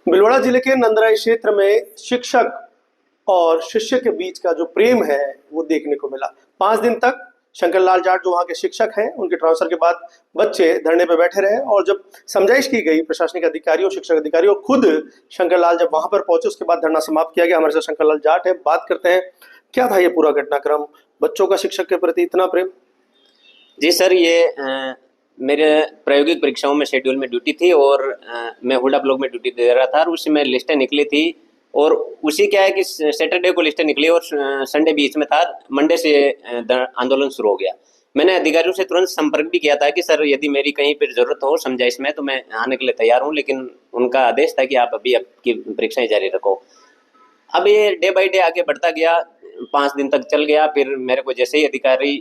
भीलवाड़ा जिले के नंदराई क्षेत्र में शिक्षक और शिष्य के बीच का जो प्रेम है वो देखने को मिला। 5 दिन तक शंकर लाल जाट जो वहाँ के शिक्षक हैं, उनके ट्रांसफर के बाद बच्चे धरने पे बैठे रहे और जब समझाइश की गई प्रशासनिक अधिकारियों, शिक्षक अधिकारियों, खुद शंकर लाल जब वहां पर पहुंचे उसके बाद धरना समाप्त किया गया। हमारे साथ शंकर लाल जाट है, बात करते हैं क्या था ये पूरा घटनाक्रम, बच्चों का शिक्षक के प्रति इतना प्रेम। जी सर, ये मेरे प्रायोगिक परीक्षाओं में शेड्यूल में ड्यूटी थी और मैं हुडा ब्लॉक में ड्यूटी दे रहा था और उसी में लिस्टें निकली थी और उसी क्या है कि सैटरडे को लिस्टें निकली और संडे बीच में था। मंडे से आंदोलन शुरू हो गया। मैंने अधिकारियों से तुरंत संपर्क भी किया था कि सर यदि मेरी कहीं पर जरूरत हो समझाइश में तो मैं आने के लिए तैयार हूँ, लेकिन उनका आदेश था कि आप अभी आपकी परीक्षाएं जारी रखो। अब ये डे बाई डे आगे बढ़ता गया, 5 दिन तक चल गया। फिर मेरे को जैसे ही अधिकारी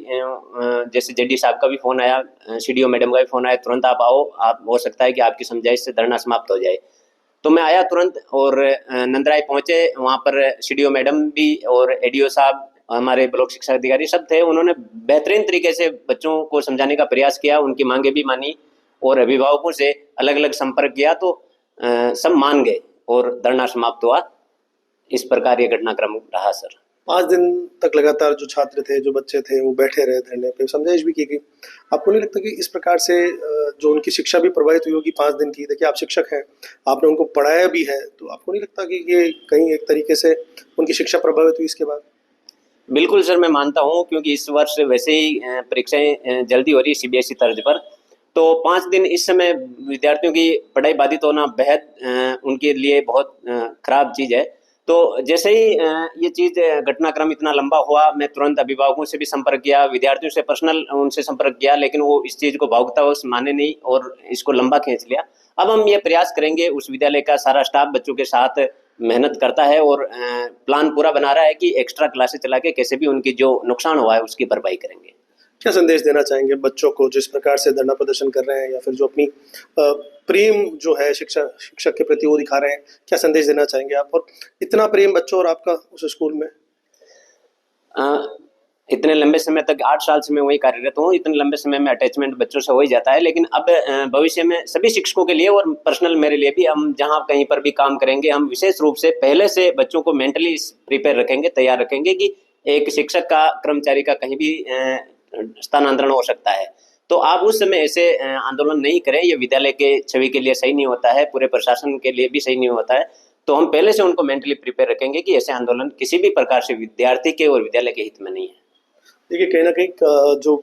जैसे जेडी साहब का भी फोन आया, सीडीओ मैडम का भी फोन आया, तुरंत आप आओ, आप हो सकता है कि आपकी समझाइश से धरना समाप्त हो जाए। तो मैं आया तुरंत और नंदराई पहुंचे। वहाँ पर सीडीओ मैडम भी और एडीओ साहब, हमारे ब्लॉक शिक्षा अधिकारी सब थे। उन्होंने बेहतरीन तरीके से बच्चों को समझाने का प्रयास किया, उनकी मांगे भी मानी और अभिभावकों से अलग अलग संपर्क किया तो सब मान गए और धरना समाप्त हुआ। इस प्रकार ये घटनाक्रम रहा सर। 5 दिन तक लगातार जो छात्र थे, जो बच्चे थे, वो बैठे रहे धरने पे, समझाइश भी की गई। आपको नहीं लगता कि इस प्रकार से जो उनकी शिक्षा भी प्रभावित हुई होगी 5 दिन की? देखिए, आप शिक्षक हैं, आपने उनको पढ़ाया भी है, तो आपको नहीं लगता कि ये कहीं एक तरीके से उनकी शिक्षा प्रभावित हुई इसके बाद? बिल्कुल सर, मैं मानता हूँ, क्योंकि इस वर्ष वैसे ही परीक्षाएं जल्दी हो रही है सीबीएसई तर्ज पर। तो 5 दिन इस समय विद्यार्थियों की पढ़ाई बाधित होना बेहद उनके लिए बहुत खराब चीज़ है। तो जैसे ही ये चीज़ घटनाक्रम इतना लंबा हुआ, मैं तुरंत अभिभावकों से भी संपर्क किया, विद्यार्थियों से पर्सनल उनसे संपर्क किया, लेकिन वो इस चीज़ को भावुकतावश माने नहीं और इसको लंबा खींच लिया। अब हम ये प्रयास करेंगे, उस विद्यालय का सारा स्टाफ बच्चों के साथ मेहनत करता है और प्लान पूरा बना रहा है कि एक्स्ट्रा क्लासेस चला के कैसे भी उनकी जो नुकसान हुआ है उसकी भरपाई करेंगे। क्या संदेश देना चाहेंगे बच्चों को जिस प्रकार से धरना प्रदर्शन कर रहे हैं या फिर जो अपनी प्रेम जो है शिक्षक के प्रति वो दिखा रहे हैं, क्या संदेश देना चाहेंगे आप? और इतना प्रेम बच्चों और आपका उस स्कूल में? इतने लंबे समय तक 8 साल से मैं वही कार्यरत हूँ। इतने लंबे समय में अटैचमेंट बच्चों से हो ही जाता है, लेकिन अब भविष्य में सभी शिक्षकों के लिए और पर्सनल मेरे लिए भी, हम जहाँ कहीं पर भी काम करेंगे, हम विशेष रूप से पहले से बच्चों को मेंटली प्रिपेयर रखेंगे, तैयार रखेंगे कि एक शिक्षक का, कर्मचारी का कहीं भी स्थानांतरण हो सकता है। तो आप उस समय ऐसे आंदोलन नहीं करें, ये विद्यालय के छवि के लिए सही नहीं होता है, पूरे प्रशासन के लिए भी सही नहीं होता है। तो हम पहले से उनको मेंटली प्रिपेयर रखेंगे कि ऐसे आंदोलन किसी भी प्रकार से विद्यार्थी के और विद्यालय के हित में नहीं है। देखिए, कहीं ना कहीं जो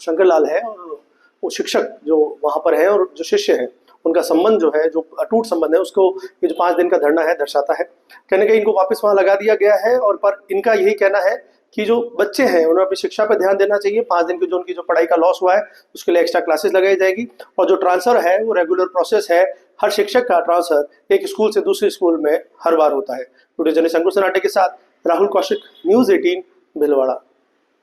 शंकर लाल है और वो शिक्षक जो वहाँ पर है और जो शिष्य है, उनका संबंध जो है, जो अटूट संबंध है, उसको ये जो 5 दिन का धरना है दर्शाता है। कहीं ना कहीं इनको वापस वहाँ लगा दिया गया है और पर इनका यही कहना है कि जो बच्चे हैं उन्हें अपनी शिक्षा पर ध्यान देना चाहिए। 5 दिन की जो उनकी जो पढ़ाई का लॉस हुआ है उसके लिए एक्स्ट्रा क्लासेस लगाई जाएगी और जो ट्रांसफ़र है वो रेगुलर प्रोसेस है। हर शिक्षक का ट्रांसफ़र एक स्कूल से दूसरे स्कूल में हर बार होता है। वीडियो जर्नलिस्ट अंकुश सनाटे के साथ राहुल कौशिक, न्यूज़ 18 भीलवाड़ा।